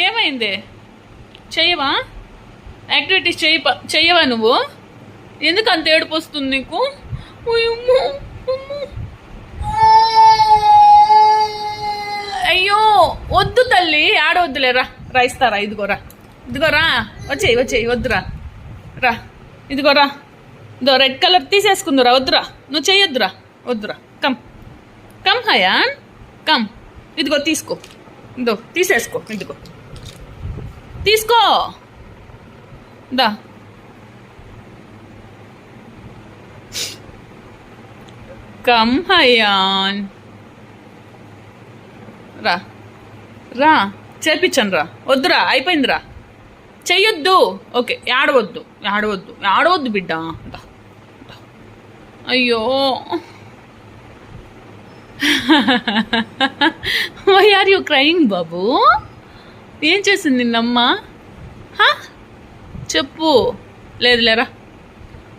ఏమైంది? చెయ్యవా? యాక్టివిటీస్ చెయ్యవా నువ్వు? ఎందుకు అంత ఏడుపు వస్తుంది నీకు? అయ్యో వద్దు తల్లి, ఆడవద్దులేరా. రా ఇస్తారా? ఇదిగోరా, ఇదిగోరా, వచ్చేయి వద్దురా, రా ఇదిగోరా. ఇదో రెడ్ కలర్ తీసేసుకుందురా, వద్దురా, నువ్వు చెయ్యొద్దురా, వద్దురా. Come Hayan, come. ఇదిగో తీసుకో, ఇదో తీసేసుకో, ఇదిగో తీసుకో, దా. కమ్ హయాన్, రా రా, చేర్పించాను రా. వద్దురా, అయిపోయిందిరా, చెయ్యొద్దు. ఓకే, ఆడవద్దు బిడ్డ. అయ్యో వై ఆర్ యూ క్రయింగ్ బాబు? ఏం చేసింది నిన్నమ్మ? చెప్పు. లేదు లేరా,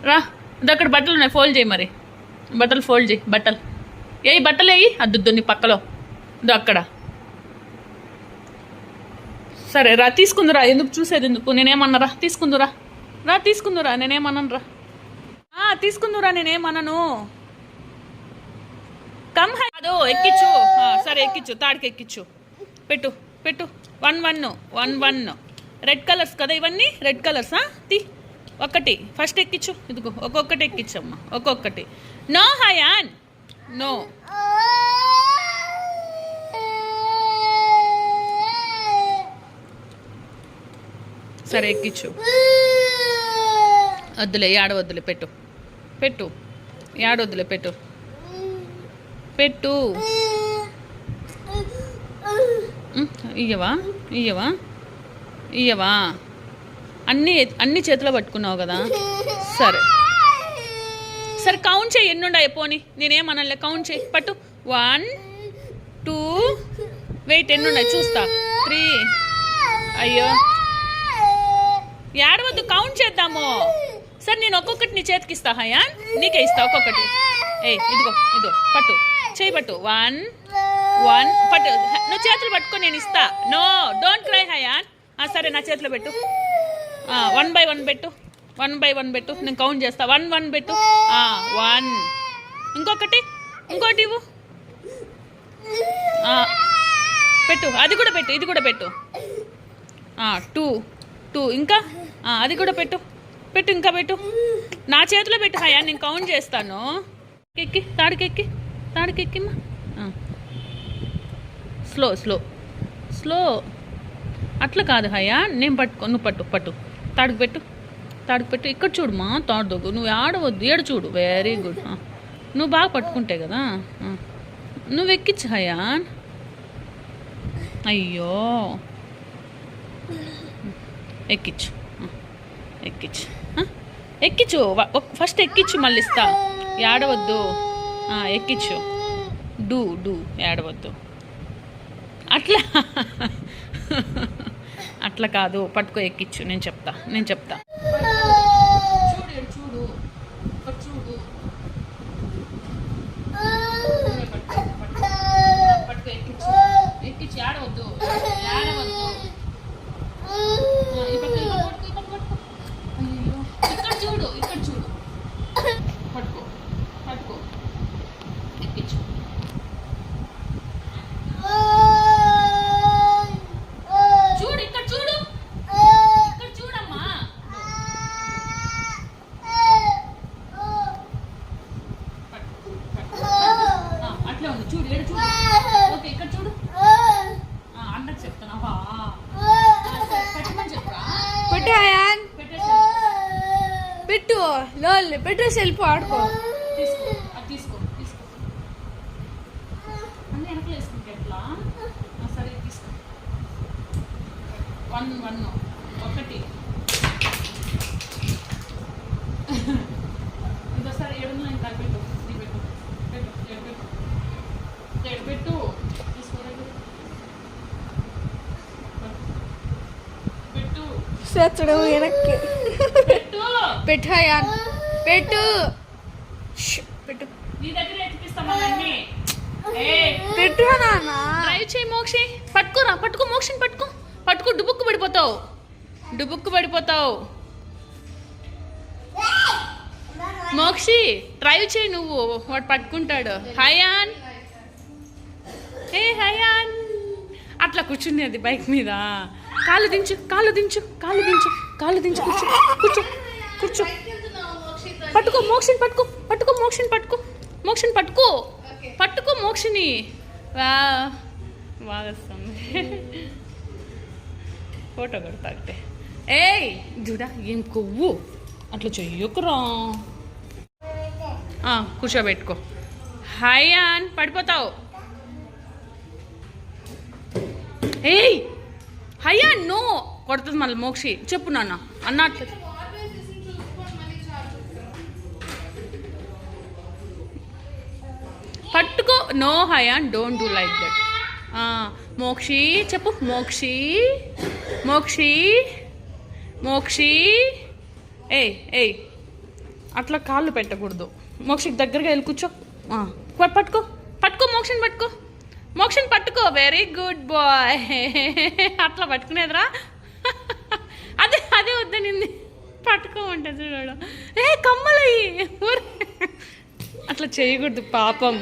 రా. అక్కడ బట్టలు ఉన్నాయి, ఫోల్డ్ చేయి. మరి బట్టలు ఫోల్డ్ చేయి. బట్టలు వేయి. అద్దుద్దు నీ పక్కలో, అక్కడ. సరే రా, తీసుకుందురా. ఎందుకు చూసేది ఎందుకు? నేనేమన్నారా? తీసుకుందురా, నేనేమన్నాను రా. తీసుకుందురా, నేనేమన్నాను. కమ్ అదో ఎక్కిచ్చు. సరే ఎక్కిచ్చు, తాడికి ఎక్కిచ్చు. పెట్టు 1 రెడ్ కలర్స్ కదా ఇవన్నీ, రెడ్ కలర్స్. ఒకటి ఫస్ట్ ఎక్కిచ్చు. ఇదిగో ఒక్కొక్కటి ఎక్కిచ్చమ్మా, ఒక్కొక్కటి. No Hayan, no. సరే ఎక్కిచ్చు. వద్దులే, ఏడవద్దులే, పెట్టు. ఏడవద్దులే, పెట్టు. ఇయ్యవా? అన్ని చేతిలో పట్టుకున్నావు కదా. సరే కౌంట్ చేయి. ఎన్నుండాయి పోనీ, నేనేమనలే. కౌంట్ చేయి, పట్టు. 1 2 వెయిట్, ఎన్నున్నాయి చూస్తా. 3. అయ్యో ఏడవద్దు, కౌంట్ చేద్దాము. సరే నేను ఒక్కొక్కటి నీ చేతికి ఇస్తా హయాన్, నీకే ఇస్తా ఒక్కొక్కటి. ఇదిగో పట్టు, చేయి పట్టు. 1 పట్టు. నువ్వు చేతులు పట్టుకో, నేను ఇస్తా. No, don't cry Hayan. సరే నా చేతిలో పెట్టు. 1 by 1 పెట్టు. 1 by 1 పెట్టు. నేను కౌంట్ చేస్తా. 1 పెట్టు. 1. ఇంకొకటి ఇవ్వు. పెట్టు, అది కూడా పెట్టు. ఇది కూడా పెట్టు. 2. ఇంకా అది కూడా పెట్టు. ఇంకా పెట్టు. నా చేతిలో పెట్టు హయాన్, నేను కౌంట్ చేస్తాను. తాడికెక్కిమ్మా. స్లో. అట్లా కాదు హయాన్, నేను పట్టుకో. నువ్వు పట్టు. తాడికి పెట్టు. ఇక్కడ చూడమ్మా, తాడుదోగు. నువ్వు ఆడవద్దు, ఏడు చూడు. Very good. నువ్వు బాగా పట్టుకుంటే కదా. నువ్వు ఎక్కిచ్చు హయాన్. అయ్యో ఎక్కిచ్చు. ఫస్ట్ ఎక్కిచ్చు, మళ్ళీ ఇస్తా. ఏడవద్దు. ఎక్కిచ్చు. డూ ఏడవద్దు. అట్లా కాదు, పట్టుకో, ఎక్కిచ్చు. నేను చెప్తా. చూడు. పట్టుకో, ఎక్కిచ్చు. ఏడవద్దు. ఇక్కడ చూడు. పట్టుకో, ఎక్కిచ్చు. ఇక్కడ చూడమ్మా. అట్లా ఉంది, చూడు. ఓకే, ఇక్కడ చూడు. అన్నకు చెప్తున్నావా? పెట్టమని చెప్పరా? పెట్టు. పెట్టేసి వెళ్ళిపో, ఆడుకో. తీసుకో. అన్నీ వెనకలు వేసుకుంటే ఎట్లా? సరే తీసుకో. 1 ఒకటి. ఇంకోసారి 7 ఇంకా పెట్టు. పెట్టు. తీసుకోలేదు. పెట్టు. వెనక్కి పెట్టు హయాన్. పెట్టు. నీ దగ్గర ఎత్తిపిస్తామన్నీ. పెట్టు నాన్న. డ్రైవ్ చేయి మోక్షి. పట్టుకో మోక్షిని. పట్టుకో పడిపోతావు, డుబుక్కు పడిపోతావు. మోక్షి డ్రైవ్ చేయి నువ్వు, వాడు పట్టుకుంటాడు. హయాన్, ఏ హయాన్, అట్లా కూర్చునేది బైక్ మీద. కాళ్ళు దించు, కాళ్ళు దించు, కాళ్ళు దించు, కాళ్ళు దించు, కూర్చో కూర్చో కూర్చో. పట్టుకో మోక్షిని, పట్టుకో పట్టుకో మోక్షిని, పట్టుకో మోక్షిని, పట్టుకో పట్టుకో మోక్షిని. బాగా వస్తుంది. ఫోటో కొడతా అంటే. ఏయ్ చూడా ఏం కొవ్వు, అట్లా చెయ్యకురా. కూర్చోబెట్టుకో. హయాన్ పడిపోతావు. ఏయ్ హయాన్ నో, కొడుతుంది మళ్ళీ మోక్షి. చెప్పు నాన్న అన్నట్లు. పట్టుకో. No Hayan, don't do like that. Mokshi చెప్పు. మోక్షి, మోక్షి, మోక్షి. ఏయ్ ఏయ్ అట్లా కాళ్ళు పెట్టకూడదు. మోక్షికి దగ్గరగా వెళ్ళి కూర్చో. పట్టుకో పట్టుకో మోక్షని, పట్టుకో మోక్షని, పట్టుకో. Very good boy. అట్లా పట్టుకునేదిరా. అదే అదే వద్దనింది, పట్టుకోమంటే చూడడం. ఏ కమ్మలయ్యి అట్లా చేయకూడదు పాపం.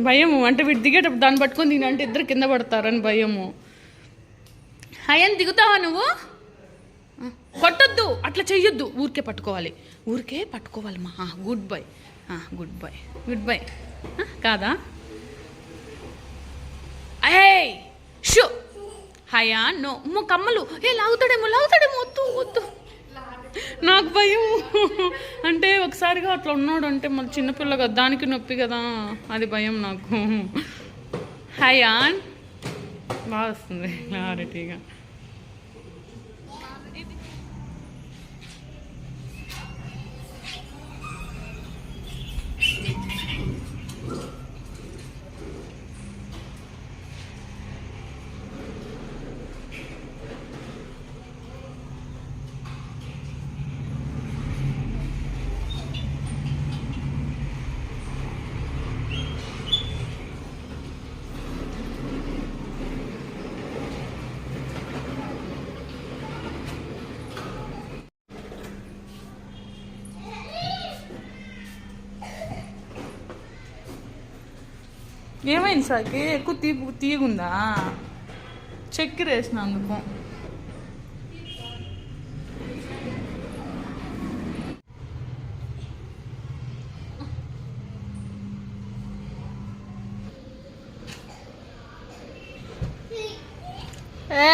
భయము అంటే వీడు దిగేటప్పుడు దాన్ని పట్టుకొని దీని అంటే ఇద్దరు కింద పడతారని భయము. హయాన్ దిగుతావా నువ్వు? కొట్టొద్దు, అట్లా చెయ్యొద్దు. ఊరికే పట్టుకోవాలి, ఊరికే పట్టుకోవాలి. మా good boy, good boy, good boy. కాదా? ఏయ్ షో హయాన్ నో. కమ్మలు. ఏ లాగుతాడేమో, లాగుతాడేమో, వద్దు వద్దు. నాకు భయం. అంటే ఒకసారిగా అట్లా ఉన్నాడు అంటే మళ్ళీ చిన్నపిల్ల కదా, దానికి నొప్పి కదా, అది భయం నాకు. హయాన్ బాగా వస్తుంది క్లారిటీగా. ఏమైంది సార్కి? ఎక్కువ తీగుందా? చక్కెర వేసినందుకు. ఏ